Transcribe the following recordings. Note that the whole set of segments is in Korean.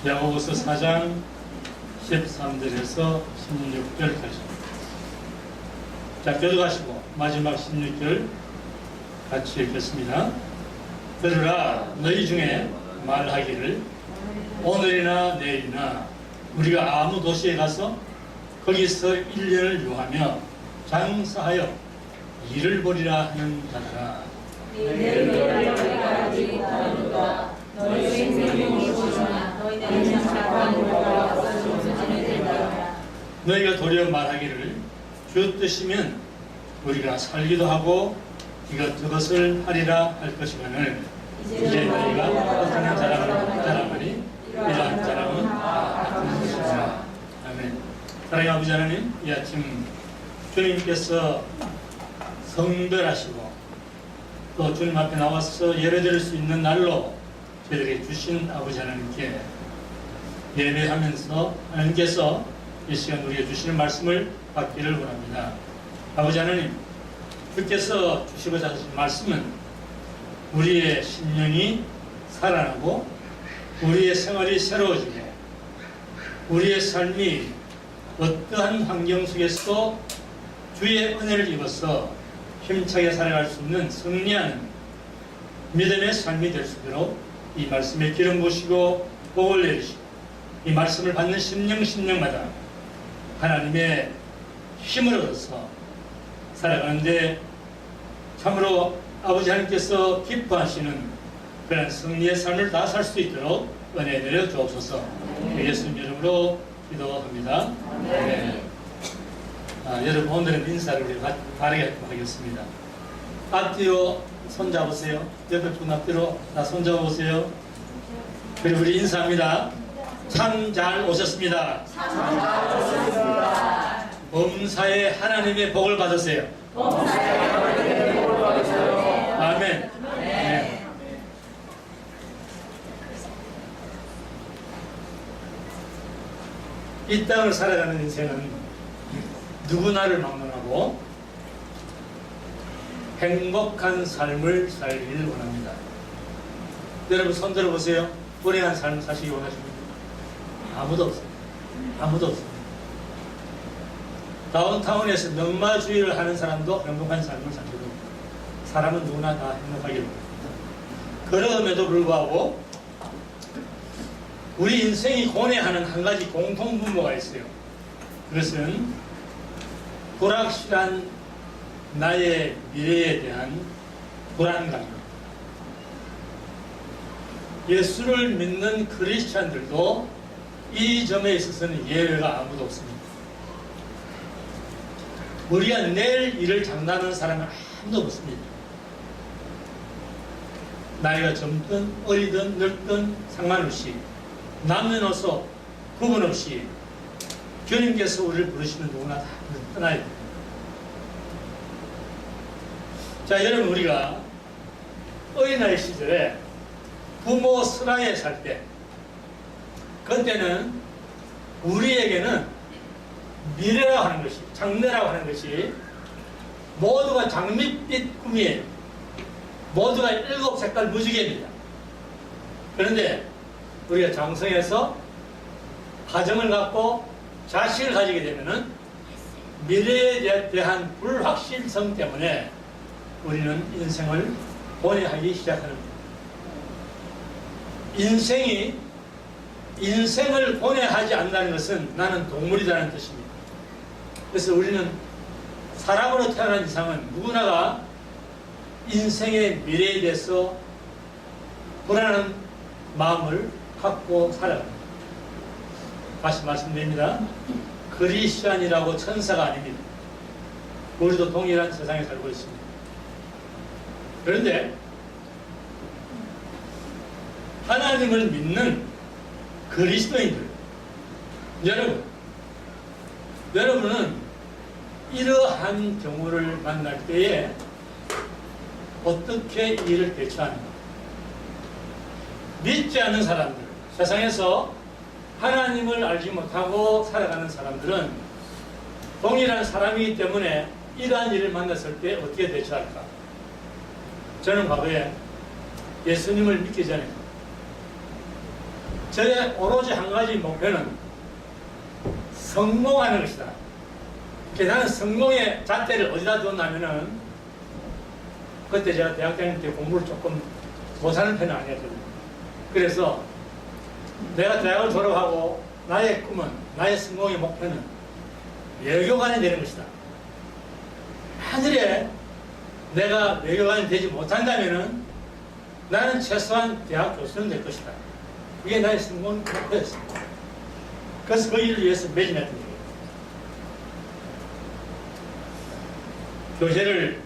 야고보서 4장 13절에서 16절까지. 자, 교도하시고 마지막 16절 같이 읽겠습니다. 들으라, 너희 중에 말하기를 오늘이나 내일이나 우리가 아무 도시에 가서 거기서 1년을 유하며 장사하여 일을 벌이라 하는 자들아, 너희 생명이 보존하 너희는 작관으로가 없어지는 될까. 너희가 도리어 말하기를 주 뜻이면 우리가 살기도 하고 이것저것을 하리라 할 것이거늘 이제 너희가 어떤 자랑하니 이러한 자랑은 다 같은 것이다. 아멘. 사랑의 아버지 하나님, 이 아침 주님께서 성별하시고 또 주님 앞에 나와서 예배드릴 수 있는 날로 저희들에게 주신 아버지 하나님께 예배하면서 하나님께서 이 시간 우리에게 주시는 말씀을 받기를 원합니다. 아버지 하나님, 주께서 주시고자 하신 말씀은 우리의 심령이 살아나고 우리의 생활이 새로워지고 우리의 삶이 어떠한 환경 속에서도 주의 은혜를 입어서 힘차게 살아갈 수 있는 승리하는 믿음의 삶이 될 수 있도록 이 말씀에 기름 부으시고 복을 내리시고 이 말씀을 받는 심령마다 하나님의 힘을 얻어서 살아가는데 참으로 아버지 하나님께서 기뻐하시는 그런 승리의 삶을 다 살 수 있도록 은혜 내려 주옵소서. 예수님 이름으로 기도합니다. 네. 여러분, 오늘은 인사를 우리 바르게 하겠습니다. 앞뒤로 손잡으세요. 옆에 분 앞뒤로 다 손잡아보세요. 그리고 우리 인사합니다. 참 잘 오셨습니다. 범사에 하나님의 복을 받으세요. 아멘. 네. 이 땅을 살아가는 인생은 누구나를 막론하고 행복한 삶을 살기를 원합니다. 여러분, 손 들어보세요. 불행한 삶을 사시기 원하십니까? 아무도 없어요. 아무도 없어요. 다운타운에서 넘마주의를 하는 사람도 행복한 삶을 살기로 합니다. 사람은 누구나 다 행복하기로 합니다. 그럼에도 불구하고 우리 인생이 고뇌하는 한 가지 공통분모가 있어요. 그것은 불확실한 나의 미래에 대한 불안감입니다. 예수를 믿는 크리스찬들도 이 점에 있어서는 예외가 아무도 없습니다. 우리가 내일 일을 장담하는 사람은 아무도 없습니다. 나이가 젊든 어리든 늙든 상관없이 남녀노소 구분 없이 주님께서 우리를 부르시는 누구나 다 떠나야 됩니다. 자, 여러분, 우리가 어린아이 시절에 부모 슬하에 살 때 그때는 우리에게는 미래라고 하는 것이, 장래라고 하는 것이 모두가 장밋빛 꿈이에요. 모두가 7색깔 무지개입니다. 그런데 우리가 장성해서 가정을 갖고 자식을 가지게 되면은 미래에 대한 불확실성 때문에 우리는 인생을 고뇌하기 시작하는 겁니다. 인생을 고뇌하지 않는다는 것은 나는 동물이라는 뜻입니다. 그래서 우리는 사람으로 태어난 이상은 누구나가 인생의 미래에 대해서 불안한 마음을 갖고 살아갑니다. 다시 말씀드립니다. 그리스도인이라고 천사가 아닙니다. 우리도 동일한 세상에 살고 있습니다. 그런데 하나님을 믿는 그리스도인들, 여러분은 이러한 경우를 만날 때에 어떻게 이를 대처하는가? 믿지 않는 사람들, 세상에서 하나님을 알지 못하고 살아가는 사람들은 동일한 사람이기 때문에 이러한 일을 만났을 때 어떻게 대처할까? 저는 과거에 예수님을 믿기 전에 저의 오로지 한 가지 목표는 성공하는 것이다. 그래서 나는 성공의 잣대를 어디다 뒀냐면은, 그때 제가 대학 다닐 때 공부를 조금 못하는 편은 아니었거든요. 그래서 내가 대학을 졸업하고 나의 꿈은, 나의 성공의 목표는 외교관이 되는 것이다. 만일에 내가 외교관이 되지 못한다면은 나는 최소한 대학 교수는 될 것이다. 그게 나의 성공 목표였습니다. 그래서 그 일을 위해서 매진했던 거예요. 교재를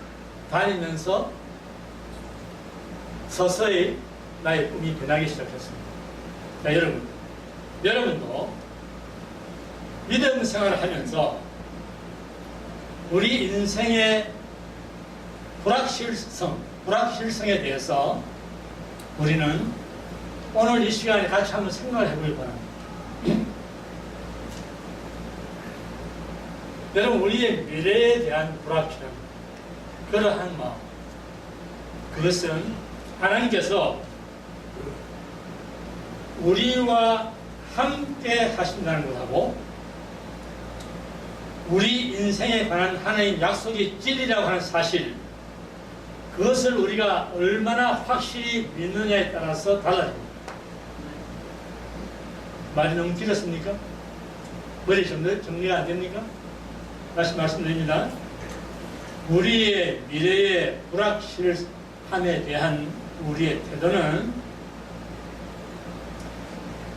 다니면서 서서히 나의 꿈이 변하기 시작했습니다. 자, 여러분도 믿음 생활을 하면서 우리 인생의 불확실성에 대해서 우리는 오늘 이 시간에 같이 한번 생각을 해보길 바랍니다. 여러분, 우리의 미래에 대한 불확실함, 그러한 마음, 그것은 하나님께서 우리와 함께 하신다는 것하고 우리 인생에 관한 하나님 약속이 진리라고 하는 사실, 그것을 우리가 얼마나 확실히 믿느냐에 따라서 달라집니다. 말이 너무 길었습니까? 머리 정리가 안 됩니까? 다시 말씀드립니다. 우리의 미래의 불확실함에 대한 우리의 태도는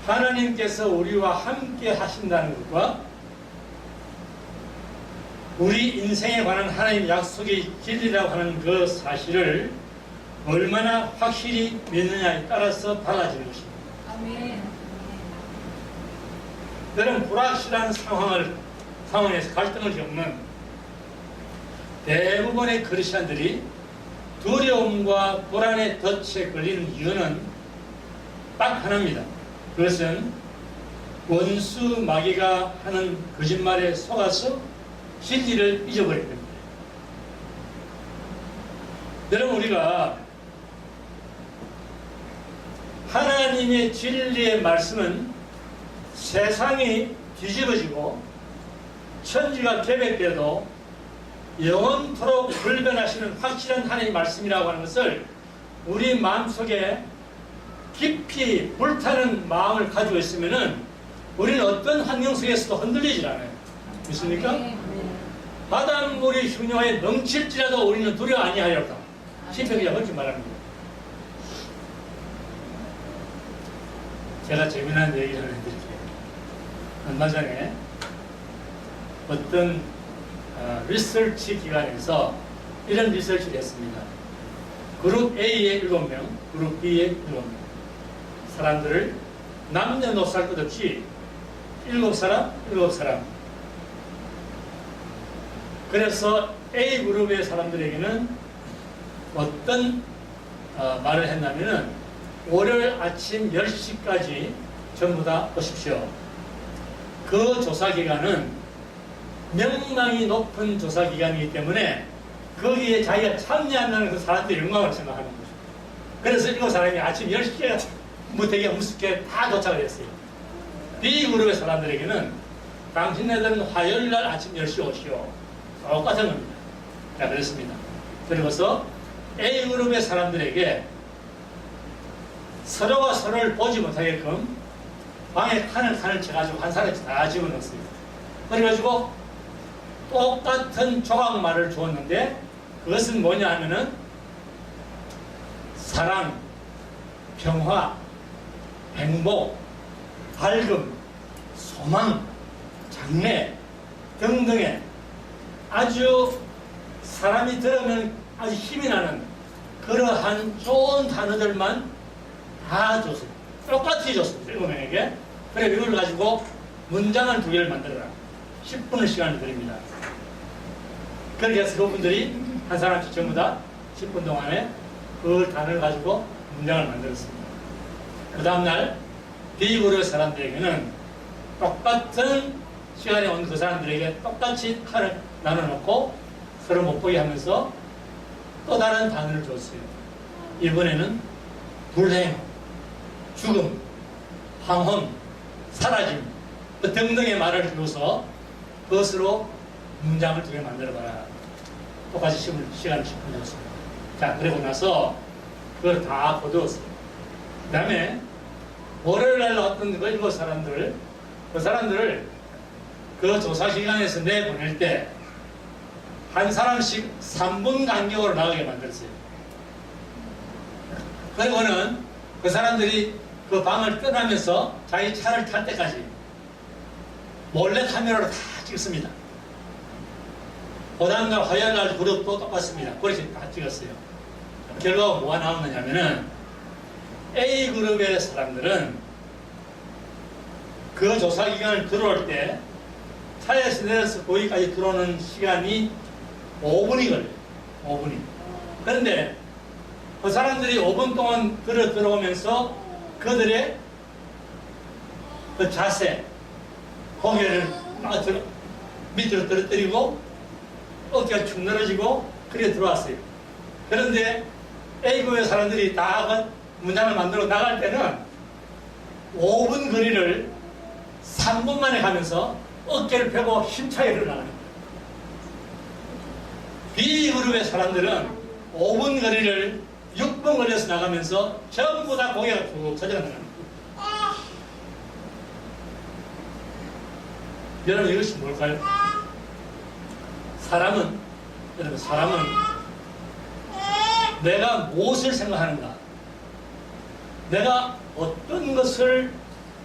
하나님께서 우리와 함께 하신다는 것과 우리 인생에 관한 하나님의 약속이 진리라고 하는 그 사실을 얼마나 확실히 믿느냐에 따라서 달라지는 것입니다. 아멘. 여러분, 불확실한 상황에서 갈등을 겪는 대부분의 크리스천들이 두려움과 불안의 덫에 걸리는 이유는 딱 하나입니다. 그것은 원수 마귀가 하는 거짓말에 속아서 진리를 잊어버리는 겁니다. 여러분, 우리가 하나님의 진리의 말씀은 세상이 뒤집어지고 천지가 개벽돼도 영원토록 불변하시는 확실한 하나님의 말씀이라고 하는 것을 우리 마음속에 깊이 불타는 마음을 가지고 있으면은 우리는 어떤 환경 속에서도 흔들리질 않아요. 믿습니까? 바닷물이 흉흉하게 넘칠지라도 우리는 두려워 아니하리로다. 시편기가 그렇게 말합니다. 제가 재미난 얘기를 하나 해드릴게요. 얼마 전에 어떤 리서치 기관에서 이런 리서치를 했습니다. 그룹 A의 7명, 그룹 B의 7명 사람들을 남녀노소 할 것 없이 7사람. 그래서 A그룹의 사람들에게는 어떤 말을 했냐면은 월요일 아침 10시까지 전부 다 오십시오. 그 조사기관은 명망이 높은 조사기관이기 때문에 거기에 자기가 참여한다는 그 사람들의 영광을 생각하는 거죠. 그래서 7사람이 아침 10시부터 되게 무섭게 다 도착을 했어요. B그룹의 사람들에게는 당신네들은 화요일날 아침 10시 오시오. 똑같은 겁니다. 자, 그렇습니다. 그리고서 A그룹의 사람들에게 서로가 서로를 보지 못하게끔 방에 칸을 쳐가지고 한 사람씩 다 집어넣었어요. 그래가지고 똑같은 조각말을 주었는데 그것은 뭐냐 하면은 사랑, 평화, 행복, 밝음, 소망, 장래 등등의 아주 사람이 들으면 아주 힘이 나는 그러한 좋은 단어들만 다 줬어요. 똑같이 줬습니다. 7명에게. 그래, 이걸 가지고 문장을 2개를 만들어라. 10분의 시간을 드립니다. 그렇게 해서 그분들이 한 사람씩 전부 다 10분 동안에 그 단어를 가지고 문장을 만들었습니다. 그 다음날 B그룹 사람들에게는 똑같은 시간에 온 그 사람들에게 똑같이 칼을 나눠놓고 서로 못 보게 하면서 또 다른 단어를 줬어요. 이번에는 불행, 죽음, 황혼, 사라짐 등등의 말을 비워서 그것으로 문장을 두 개 만들어봐라. 똑같이 시간을 10분 줬습니다. 자, 그러고 나서 그걸 다 거두었어요. 그 다음에 월요일날 어떤 그 일곱 사람들을 그 조사 기관에서 내보낼 때 한 사람씩 3분 간격으로 나가게 만들었어요. 그리고는 그 사람들이 그 방을 떠나면서 자기 차를 탈 때까지 몰래 카메라로 다 찍습니다. 보단과 화요일날 그룹도 똑같습니다. 그렇게 다 찍었어요. 결과가 뭐가 나왔느냐면은 A그룹의 사람들은 그 조사기간을 들어올 때 차에서 내려서 거기까지 들어오는 시간이 5분이 걸려요. 5분이. 그런데 그 사람들이 5분 동안 들어오면서 그들의 그 자세, 고개를 밑으로 떨어뜨리고 어깨가 축 늘어지고 그렇게 들어왔어요. 그런데 A그룹의 사람들이 다 문장을 만들어 나갈 때는 5분 거리를 3분 만에 가면서 어깨를 펴고 힘차게 일어나는 거예요. B그룹의 사람들은 5분 거리를 6분 걸려서 나가면서 전부 다 고개가 쭉 터져가 나가는 거예요. 여러분 이것이 뭘까요? 사람은 내가 무엇을 생각하는가, 내가 어떤 것을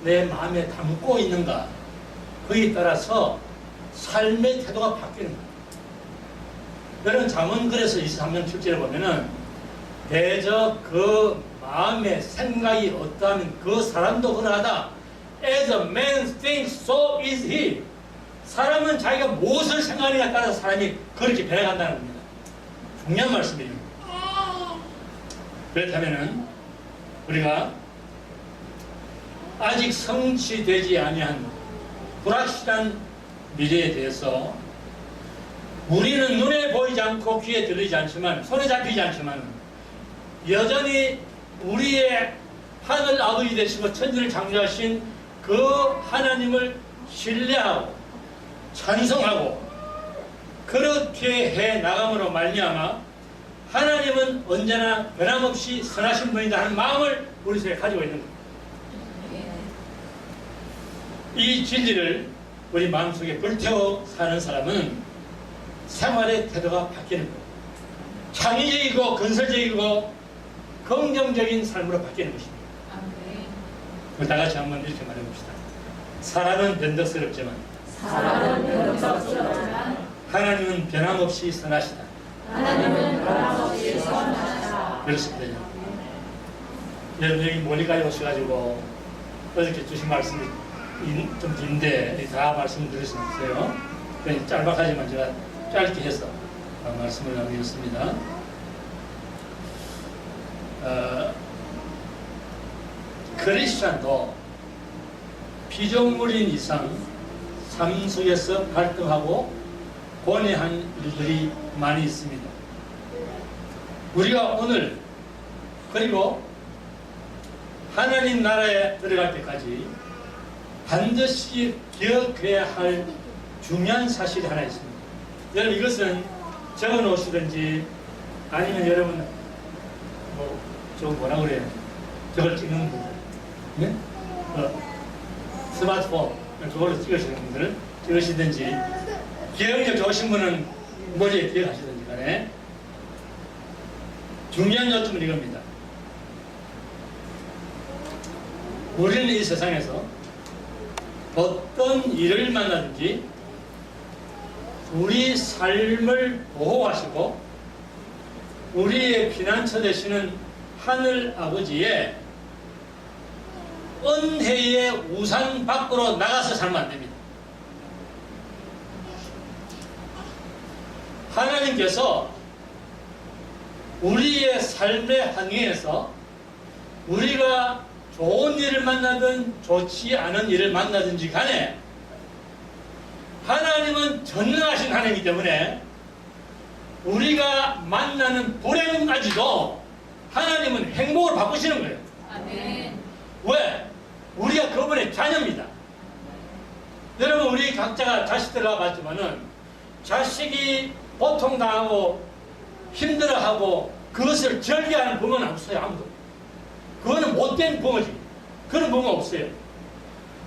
내 마음에 담고 있는가, 거기에 따라서 삶의 태도가 바뀌는 거예요. 여러분 잠언글에서 23장 7절에 보면은 대저 그 마음의 생각이 어떠하면 그 사람도 그러하다. As a man thinks, so is he. 사람은 자기가 무엇을 생각하느냐에 따라서 사람이 그렇게 변해간다는 겁니다. 중요한 말씀이에요. 그렇다면은 우리가 아직 성취되지 아니한 불확실한 미래에 대해서 우리는 눈에 보이지 않고 귀에 들리지 않지만 손에 잡히지 않지만 여전히 우리의 하늘 아버지 되시고 천지를 창조하신 그 하나님을 신뢰하고 찬송하고 그렇게 해 나감으로 말미암아 하나님은 언제나 변함없이 선하신 분이다 하는 마음을 우리 속에 가지고 있는 겁니다. 이 진리를 우리 마음속에 불태워 사는 사람은 생활의 태도가 바뀌는 거예요. 창의적이고 건설적이고 긍정적인 삶으로 바뀌는 것입니다. 다 같이 한번 이렇게 말해봅시다. 사람은 변덕스럽지만 하나님은 변함없이 선하시다. 그렇습니다. 여러분 여기 멀리까지 오셔가지고 어저께 주신 말씀이 좀 긴데 다 말씀을 드릴 수는 없어요. 그냥 짤막하지만 제가 짧게 해서 말씀을 나누겠습니다. 크리스찬도 피조물인 이상 삶 속에서 발등하고 고뇌한 일들이 많이 있습니다. 우리가 오늘 그리고 하나님 나라에 들어갈 때까지 반드시 기억해야 할 중요한 사실이 하나 있습니다. 여러분 이것은 적어 놓으시든지 아니면 여러분 저거 뭐라 그래요? 저걸 찍는 분들, 네? 스마트폰 저걸로 찍으시는 분들 찍으시든지 기억력 좋으신 분은 머리에 기억하시든지 간에 중요한 요점은 이겁니다. 우리는 이 세상에서 어떤 일을 만나든지 우리 삶을 보호하시고 우리의 피난처 되시는 하늘 아버지의 은혜의 우산 밖으로 나가서 살면 안 됩니다. 하나님께서 우리의 삶의 환경에서 우리가 좋은 일을 만나든 좋지 않은 일을 만나든지 간에 하나님은 전능하신 하나님이기 때문에 우리가 만나는 불행까지도 하나님은 행복을 바꾸시는 거예요. 아멘. 왜? 우리가 그 각자가 자식들을 봤지만은 자식이 고통당하고 힘들어하고 그것을 절개하는 부모는 없어요. 아무도. 그거는 못된 부모지. 그런 부모 없어요.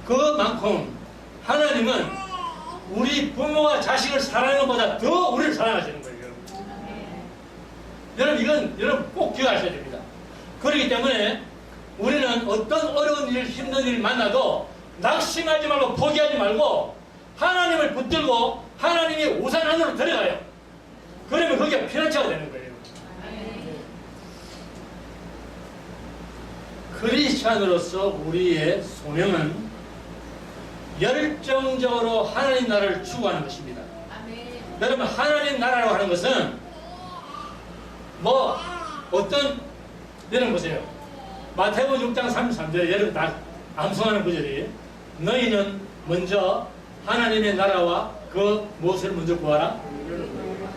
그만큼 하나님은 우리 부모와 자식을 사랑하는 것보다 더 우리를 사랑하시는 거예요. 여러분 이건 여러분 꼭 기억하셔야 됩니다. 그렇기 때문에 우리는 어떤 어려운 일, 힘든 일 만나도 낙심하지 말고 포기하지 말고 하나님을 붙들고 하나님의 우산 안으로 들어가요. 그러면 그게 피난처가 되는 거예요. 크리스찬으로서 우리의 소명은 열정적으로 하나님 나라를 추구하는 것입니다. 여러분 하나님 나라라고 하는 것은 뭐 어떤 여러분 보세요. 마태복음 6장 33절에 여러분 다 암송하는 구절이에요. 너희는 먼저 하나님의 나라와 그 무엇을 먼저 구하라.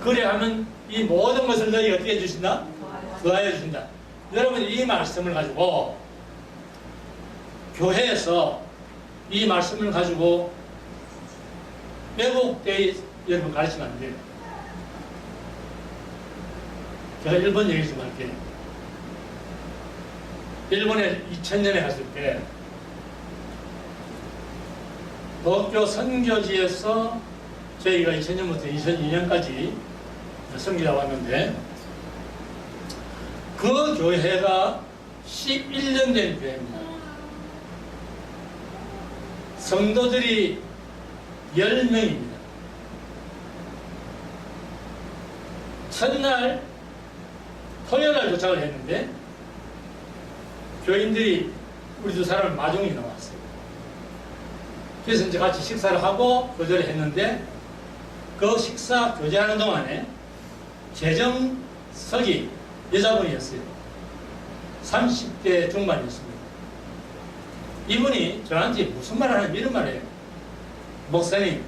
그래 하면 이 모든 것을 너희가 어떻게 해주신다? 더하여 주신다. 여러분 이 말씀을 가지고 교회에서 이 말씀을 가지고 왜곡되어 여러분 가르치면 안 돼요. 제가 일본 얘기 좀 할게요. 일본에 2000년에 갔을 때 도쿄 선교지에서 저희가 2000년부터 2002년까지 선교가 왔는데 그 교회가 11년 된 교회입니다. 성도들이 10명입니다. 첫날 토요일날 도착을 했는데 교인들이 우리 두 사람을 마중이 나왔어요. 그래서 이제 같이 식사를 하고 교제를 했는데 그 식사 교제하는 동안에 재정석이 여자분이었어요. 30대 중반이었습니다. 이분이 저한테 무슨 말을 하냐면 이런 말이에요. 목사님,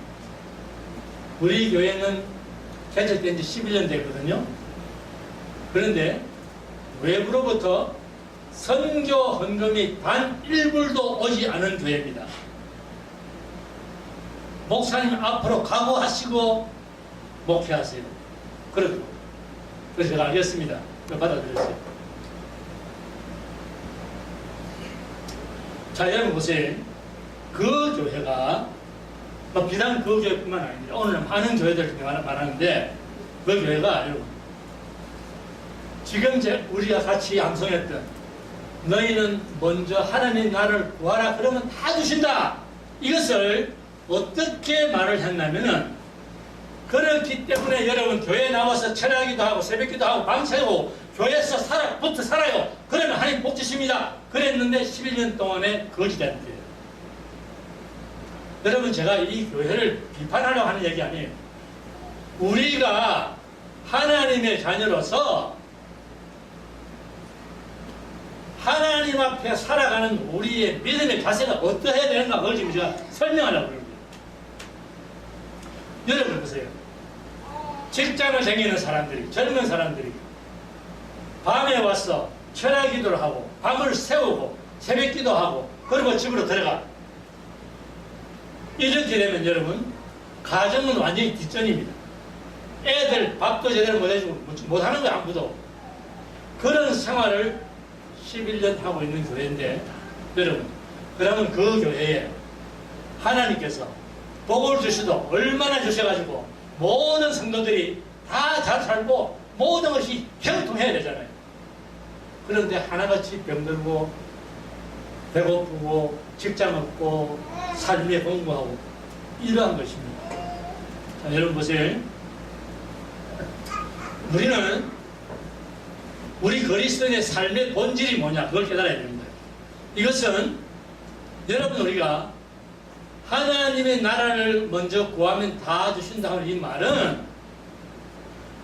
우리 교회는 개척된 지 11년 됐거든요. 그런데 외부로부터 선교 헌금이 단 1불도 오지 않은 교회입니다. 목사님 앞으로 각오하시고 목회하세요. 그러더라고요. 그래서 제가 알겠습니다. 받아들였어요. 자, 여러분 보세요. 그 교회가 비단 그 교회뿐만 아닙니다. 오늘 많은 교회들 말하는데 그 교회가 여러분 지금 우리가 같이 암송했던 너희는 먼저 하나님 나라를 구하라 그러면 다 주신다. 이것을 어떻게 말을 했냐면은 그렇기 때문에 여러분 교회에 나와서 철야기도 하고 새벽기도 하고 밤새고 교회에서 붙어 살아요. 그러면 하나님 복 주십니다. 그랬는데 11년 동안에 거짓된 거예요. 여러분 제가 이 교회를 비판하려고 하는 얘기 아니에요. 우리가 하나님의 자녀로서 하나님 앞에 살아가는 우리의 믿음의 자세가 어떠해야 되는가 그걸 지금 제가 설명하려고 합니다. 여러분 보세요. 직장을 다니는 사람들이 젊은 사람들이 밤에 와서 철야 기도를 하고 밤을 새우고 새벽 기도하고 그리고 집으로 들어가. 이렇게 되면 여러분 가정은 완전히 뒷전입니다. 애들 밥도 제대로 못 해주고 못하는 거야 아무도. 그런 생활을 11년 하고 있는 교회인데 여러분 그러면 그 교회에 하나님께서 복을 주시도 얼마나 주셔가지고 모든 성도들이 다 잘 살고 모든 것이 형통해야 되잖아요. 그런데 하나같이 병들고 배고프고 직장 없고 삶에 공부하고 이러한 것입니다. 자, 여러분 보세요. 우리 그리스도인의 삶의 본질이 뭐냐 그걸 깨달아야 됩니다. 이것은 여러분 우리가 하나님의 나라를 먼저 구하면 다 주신다 하는 이 말은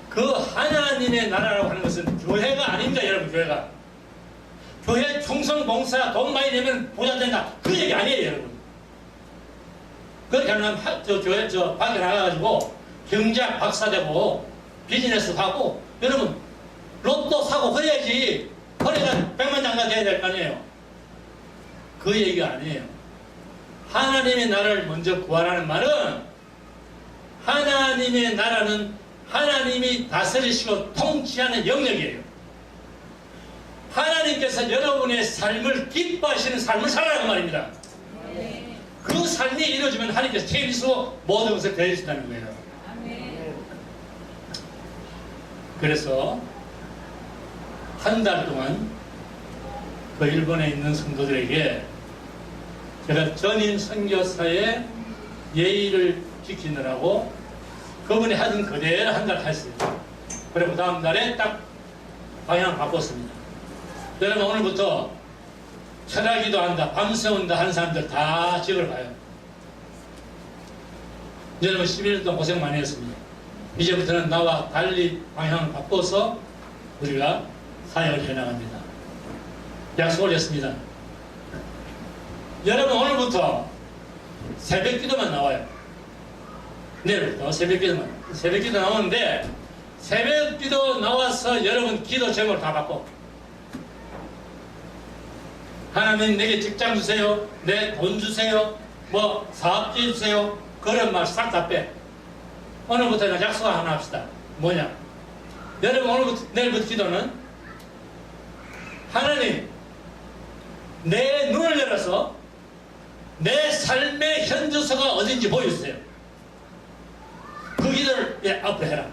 그 하나님의 나라라고 하는 것은 교회가 아닙니다. 여러분 교회가 교회 충성 봉사 돈 많이 내면 부자 된다 그 얘기 아니에요. 여러분 그렇게 하면 교회 밖에 나가가지고 경제학 박사 되고 비즈니스 하고 여러분 로또 사고 그래야지 거래가 백만장가 돼야 될 거 아니에요. 그 얘기가 아니에요. 하나님의 나라를 먼저 구하라는 말은 하나님의 나라는 하나님이 다스리시고 통치하는 영역이에요. 하나님께서 여러분의 삶을 기뻐하시는 삶을 살아라는 말입니다. 그 삶이 이루어지면 하나님께서 책임지시고 모든 것을 대해주신다는 거예요. 그래서 한 달 동안 그 일본에 있는 성도들에게 제가 전임 선교사의 예의를 지키느라고 그분이 하던 그대로 한 달 했어요. 그리고 다음 달에 딱 방향을 바꿨습니다. 여러분 오늘부터 철학기도 한다, 밤새운다 하는 사람들 다 지역을 가요. 여러분 11년 동안 고생 많이 했습니다. 이제부터는 나와 달리 방향을 바꿔서 우리가 사역을 해나갑니다. 약속을 했습니다. 여러분 오늘부터 새벽기도만 나와요. 내일부터 새벽기도 나오는데 새벽기도 나와서 여러분 기도 제목을 다 바꿔. 하나님 내게 직장 주세요, 내 돈 주세요, 뭐 사업지 주세요, 그런 말 싹 다 빼. 오늘부터는 약속 하나 합시다. 뭐냐? 여러분 오늘부터 내일부터 기도는 하나님 내 눈을 열어서 내 삶의 현주소가 어딘지 보여주세요. 그 기도를 앞으로 해라.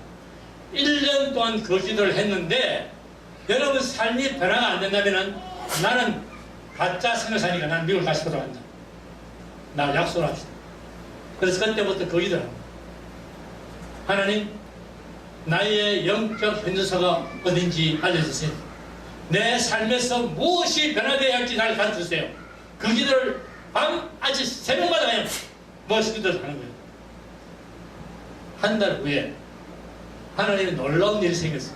1년 동안 그 기도를 했는데 여러분 삶이 변화가 안 된다면 나는 가짜 생각하니까 난 미국을 다시 돌아간다. 나 약속을 합시다. 그래서 그때부터 그 기도를 합니다. 하나님 나의 영적 현주소가 어딘지 알려주세요. 내 삶에서 무엇이 변화되어야 할지 날 가르쳐주세요. 그 기도를 밤 아침 새벽마다 그냥 무엇이 기도를 하는 거예요. 한 달 후에 하나님의 놀라운 일이 생겼어요.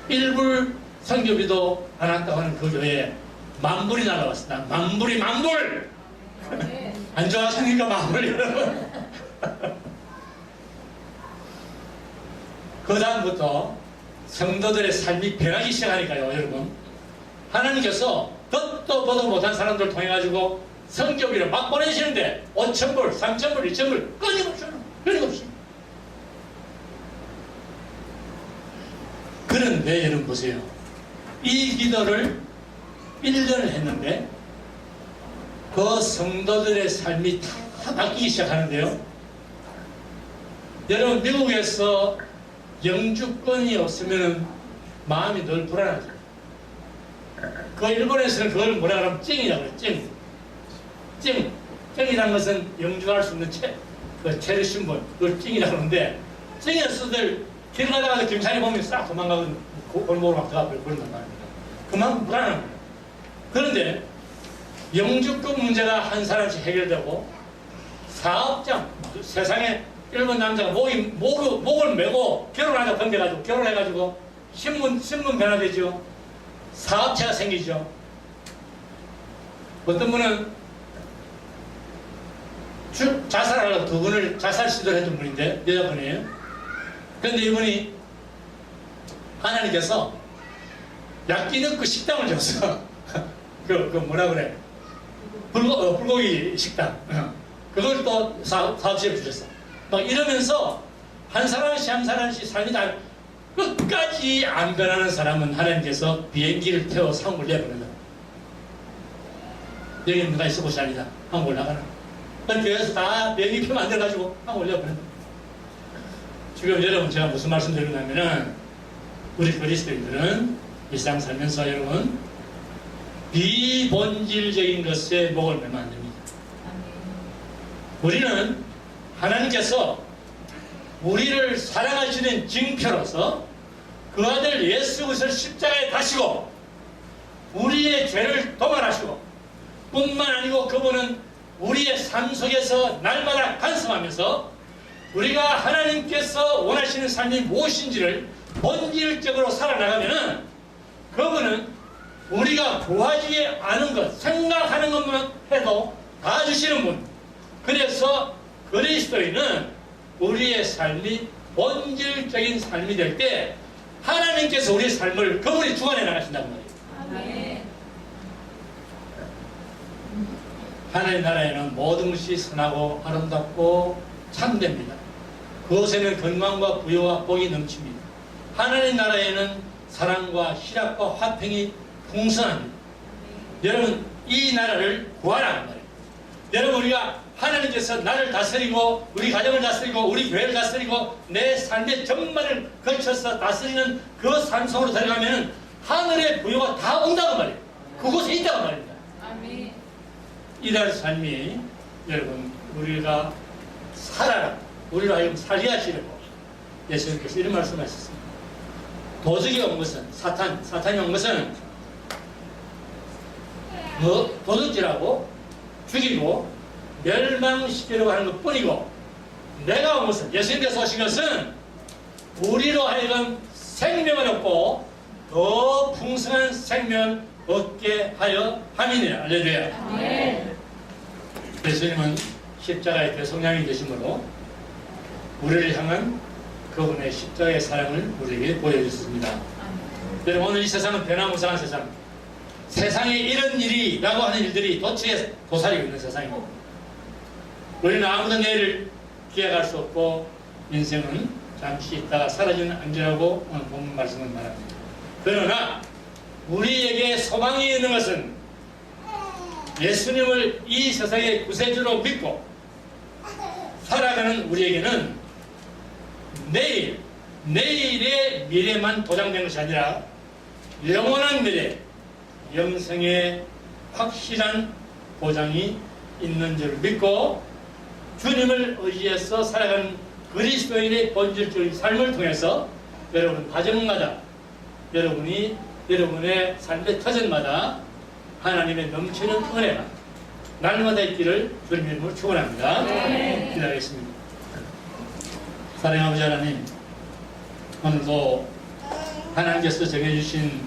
일불 성교비도 안 한다고 하는 그 교회에 만불이 날아왔습니다. 만불! 안 좋아하십니까 만불 여러분? 그 다음부터 성도들의 삶이 변하기 시작하니까요. 여러분 하나님께서 듣도 보도 못한 사람들 통해가지고 성교비를 막 보내시는데 5,000불, 3,000불, 2,000불 끊임없이. 그런데 여러분 보세요. 이 기도를 1년을 했는데 그 성도들의 삶이 다 바뀌기 시작하는데요. 여러분 미국에서 영주권이 없으면 마음이 늘 불안하죠. 그 일본에서는 그걸 뭐라 그러면 찡이라고 그래요. 찡이라는 것은 영주할 수 있는 그 체류 신분, 그걸 찡이라고 그러는데 찡이었어들 길 가다가 경찰이 보면 싹 도망가고 골목으로 막 들어가 버린단 말입니다. 그만큼 불안한 거예요. 그런데 영주권 문제가 한 사람씩 해결되고 사업장, 세상에 일본 남자가 목을 메고 결혼하자 덤벼가지고 결혼해가지고 신문 변화되죠. 사업체가 생기죠. 어떤 분은 자살하려고 두 분을 자살 시도를 했던 분인데 여자분이에요. 그런데 이분이 하나님께서 약기 넣고 식당을 줬어. 그 뭐라 그래? 불고기 식당. 그걸 또 사업체에 주셨어. 막 이러면서 한 사람씩 삶이 다 끝까지 안 변하는 사람은 하나님께서 비행기를 태워서 한국을 내보낸다. 여기 누가 있어 보시 아니다. 한국을 나가라. 교회에서 다 비행기 표 만들어가지고 한국을 내보낸다. 지금 여러분 제가 무슨 말씀 드리냐면은 우리 그리스도인들은 일상 살면서 여러분 비본질적인 것에 목을 매면 안 됩니다. 우리는 하나님께서 우리를 사랑하시는 징표로서 그 아들 예수 그리스도를 십자가에 다시고 우리의 죄를 도말하시고 뿐만 아니고 그분은 우리의 삶 속에서 날마다 간섭하면서 우리가 하나님께서 원하시는 삶이 무엇인지를 본질적으로 살아나가면은 그분은 우리가 구하지 않은 것, 생각하는 것만 해도 다 주시는 분. 그래서 그리스도인은 우리의 삶이 본질적인 삶이 될 때 하나님께서 우리의 삶을 그분이 주관해 나가신다는 말이에요. 하나님 나라에는 모든 것이 선하고 아름답고 참됩니다. 그곳에는 건강과 부여와 복이 넘칩니다. 하나님 나라에는 사랑과 희락과 화평이 풍성합니다. 여러분, 이 나라를 구하라는 말이에요. 여러분, 우리가 하나님께서 나를 다스리고 우리 가정을 다스리고 우리 교회를 다스리고 내 삶의 전반을 걸쳐서 다스리는 그 삶 속으로 들어가면 하늘의 부여가 다 온다고 말이에요. 그곳에 있다고 말입니다. 아멘. 이달 삶이 여러분 우리가 살아라, 우리로 하여금 살게 하시려고 예수님께서 이런 말씀하셨습니다. 도적이 온 것은 사탄이 온 것은 도둑질하고 죽이고 멸망시키려고 하는 것 뿐이고, 내가 온 것은, 예수님께서 오신 것은 우리로 하여금 생명을 얻고 더 풍성한 생명을 얻게 하여 함이니라. 할렐루야. 네. 예수님은 십자가의 대성령이 되심으로 우리를 향한 그분의 십자가의 사랑을 우리에게 보여주셨습니다. 여러분, 오늘 이 세상은 변화무쌍한 세상, 세상에 이런 일이라고 하는 일들이 도처에 도사리고 있는 세상이고, 우리는 아무도 내일을 기약할 수 없고 인생은 잠시 있다가 사라지는 안개라고 오늘 본문 말씀은 말합니다. 그러나 우리에게 소망이 있는 것은 예수님을 이 세상의 구세주로 믿고 살아가는 우리에게는 내일의 미래만 보장된 것이 아니라 영원한 미래, 영생의 확실한 보장이 있는 줄 믿고 주님을 의지해서 살아가는 그리스도인의 본질적인 삶을 통해서 여러분 가정마다, 여러분이 여러분의 삶의 터전마다 하나님의 넘치는 은혜가 날마다 있기를 주님 이름으로 축원합니다. 네. 기도하겠습니다. 사랑하는 아버지 하나님, 오늘도 하나님께서 정해주신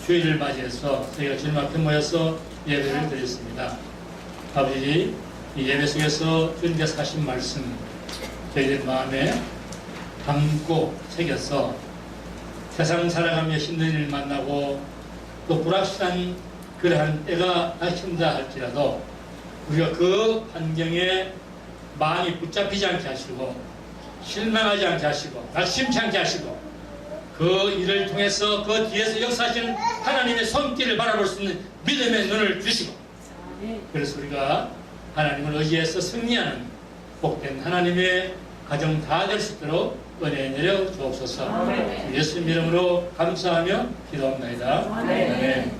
주일을 맞이해서 저희가 주님 앞에 모여서 예배를 드렸습니다. 아버지, 이 예배 속에서 주님께서 하신 말씀 저희들 마음에 담고 새겨서 세상 살아가며 힘든 일 만나고 또 불확실한 그러한 때가 닥친다 할지라도 우리가 그 환경에 마음이 붙잡히지 않게 하시고 실망하지 않게 하시고 낙심치 않게 하시고 그 일을 통해서 그 뒤에서 역사하시는 하나님의 손길을 바라볼 수 있는 믿음의 눈을 주시고, 그래서 우리가 하나님을 의지해서 승리하는 복된 하나님의 가정 다 될 수 있도록 은혜 내려 주옵소서. 예수님 이름으로 감사하며 기도합니다. 아멘.